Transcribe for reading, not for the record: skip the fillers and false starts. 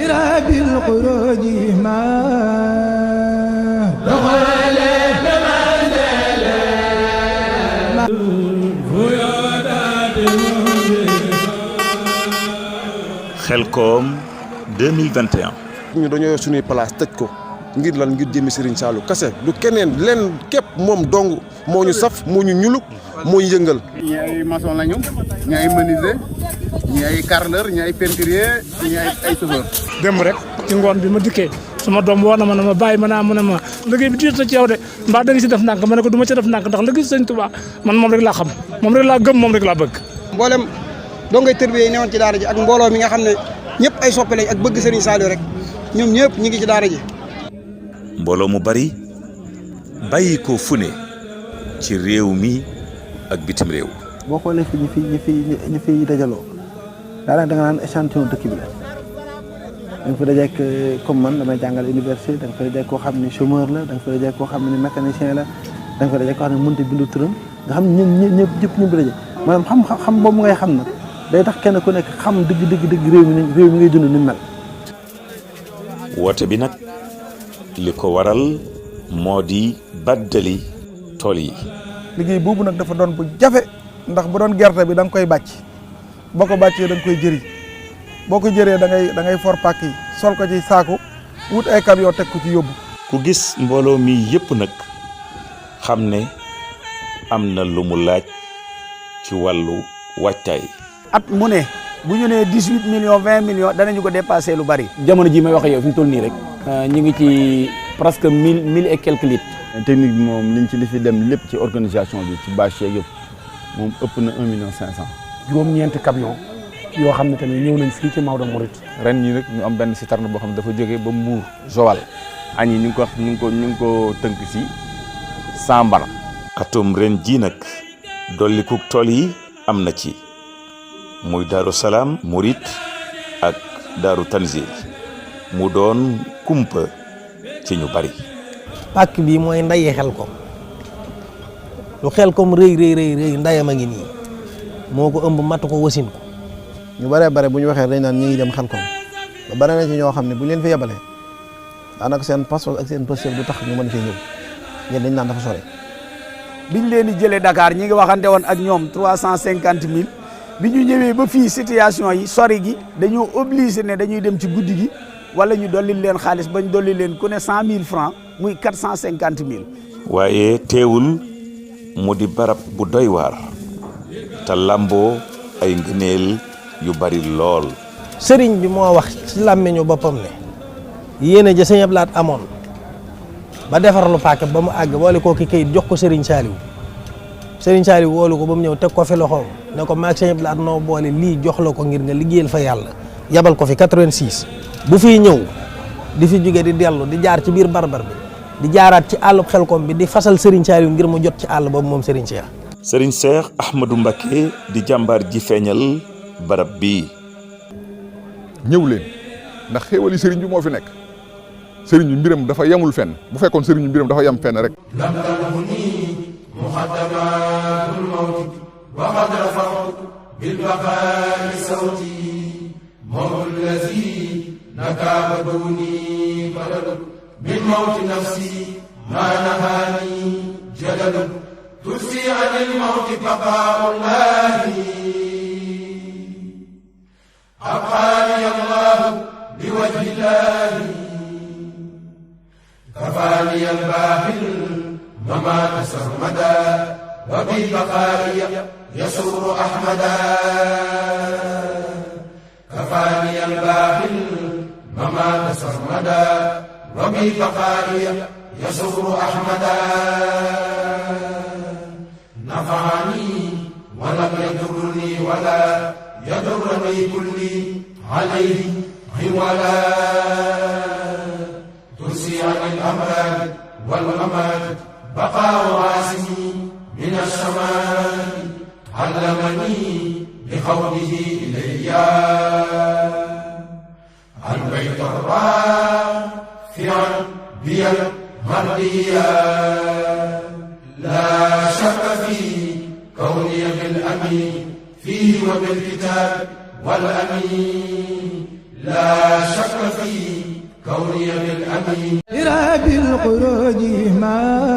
براب القروج ما Xelcom 2021. ñu dañoo yor suñuy place tëj ko ngir lan ngir jëmi Serigne Saliou kase du keneen leen képp moom dong moo ñu saf moo ñu ñuluk moo ñu yëngal. ñi ay maçon lañu ñi ay menuisier ñi ay carreleur ñi ay peintrier ñi ay chauffeur. dem rek ci ngoon bi ma dikkee sama doom woo na ma ne ma bàyyi ma naa mu ne ma liggéey bi tiit na ci yow de mbaa da nga si def ndànk ma ne ko du ma ci def ndànk ndax liggéey Sëñ Tuubaa man moom rek laa xam moom rek laa gëm moom rek laa bëgg. mboolem dongay tërbiye yi newoon ci daara ji ak mbooloo mi nga xam ne ñëpp ay soppe lañ ak bëgg Serigne Saliou rek ñoom ñëpp ñu ngi ci daara ji. mbooloo mu bari bàyyi ko fu ne ci réew mi ak bitim réew. boo xoolee fi ñi fi dajaloo daanaka da nga naan échantillon dëkk bi la da nga fa dajeek comme man damay jàngal université da nga fa dajeek koo xam ne chômeur la da nga fa dajeek koo xam ne mécanicien la da nga fa dajeek koo xam ne mënut a bindu turam nga xam ne ñëpp ñu daje maanaam xam boobu ngay xam nag day tax kenn ku nekk xam dëgg réew mi ngay dund ni mel. woote bi nag li ko waral moo di baddali tool yi. liggéey boobu nag dafa doon bu jafe ndax bu doon gerte bi da nga koy bàcc boo ko bàccee da nga koy jëri boo ko jëree da ngay for pàkk yi sol ko ci saaku wut ay camion teg ko ci yóbbu. ku gis mbooloo mi yëpp nag xam ne am na lu mu laaj ci wàllu waajtaay. at mu ne bu ñu nee 18 millions 20 millions danañu ko dépassé lu bari. jamono ji may wax yow fi mu toll nii rek. ñu ngi ci presque 1000 et quelques litres. technique bi moom liñ ci li fi dem lépp ci organisation bi ci bâche yeeg yëpp moom ëpp na 1,5 million. juróom-ñeenti camion yoo xam ne tamit ñëw nañ fii ci Maodo Mouride. ren ñi nag ñu am benn citerne boo xam ne dafa jógee ba Mbour Joal. añ yi ñu ngi ko tënk si 100 mbana. atum ren ji nag dollikuk tool yi am na ci muy Daaru Salaam Mouride ak Daaru Tanzil mu doon kumpa ci ñu bari. pàkk bi mooy ndaye Xelcom lu Xelcom rëy ndayam a ngi nii moo ko ëmb matt ko wasin ko. ñu bare bu ñu waxee dañ naan ñu ngi dem Xelcom ba bare na ci ñoo xam ne bu ñu leen fi yebalee daanaka seen passeport ak seen passeport du tax ñu mën fee ñëw ñen dañ naan dafa sore. biñ leen di jëlee Dakar ñi ngi waxante woon ak ñoom 350 000 bi ñu ñëwee ba fii situation yi sori gi dañoo obligé ne dañuy dem ci guddi gi wala ñu dolli leen xaalis bañ dolli leen ku ne 100 000 francs muy 450 000. waaye teewul mu di barab bu doy waar te lamboo ay ngëneel yu bari lool. sëriñ bi moo wax ci làmmiñu boppam ne yéen a ja Sëñ Abdou Lahad amoon ba defar lu paaka ba mu àgg boole koo ki kayit jox ko Serigne Saliou woolu ko ba mu ñëw teg ko fi loxoom ne ko maag Sëñ Abdou Lahad noo boole lii jox la ko ngir nga liggéeyal fa yàlla. yabal ko fi 86 bu fiy ñëw di fi jóge di dellu di jaar ci biir barbar bi di jaaraat ci àllub Xelcom bi di fasal Serigne Saliou ngir mu jot ci àll boobu moom Serigne Cheikh. Serigne Cheikh Ahmadou Mbacké di jàmbaar ji feeñal barab bii. ñëw leen ndax xéewali Serigne bi moo fi nekk Serigne bi mbiram dafa yemul fenn bu fekkoon Serigne bi mbiram dafa yem fenn rek. muxaddamatul mawt wa qad rafa'tu bil baqa'i sawti mawt allazi nakabaduni badal min mawt nafsi ma nahani jadal tursi anil mawt baqa'ullahi abqani Allah biwajhi llahi kafani al-bahil ممات سرمدا وبالبقاء يسر أحمدا كفاني الباقي ممات سرمدا وبالبقاء يسر أحمدا نفعني ولم يضرني ولا يضرني كلي عليه ولا ترسي عن الأمراض والأمات بقاء عاصمي من السماء علمني بقوله إلي البيت الرافع بي المرضية لا شك في كوني بالأمين فيه وبالكتاب والأمين لا شك في كوني بالأمين راب الخروج ما